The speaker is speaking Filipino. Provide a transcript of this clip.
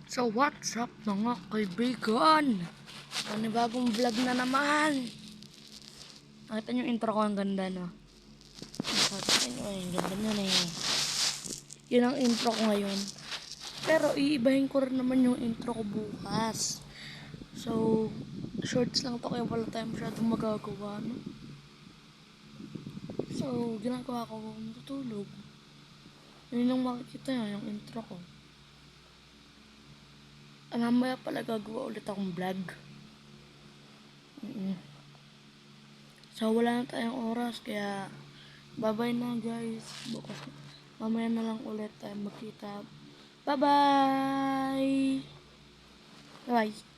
So what's up mga kaibigan? Panibagong vlog na naman. Nakita niyo yung intro ko, ang ganda no? Nakita niyo ang ganda na eh. Yun ang intro ko ngayon. Pero iibahin ko rin naman yung intro ko bukas. So shorts lang to kaya wala tayong masyadong magagawa no? So ginagawa ko matutulog. Yun lang makikita yun, yung intro ko. Mamaya pala gagawa ulit akong vlog. So wala na tayong oras kaya bye-bye na guys. Bukas mamaya na lang ulit tayo magkita. Bye-bye. Bye.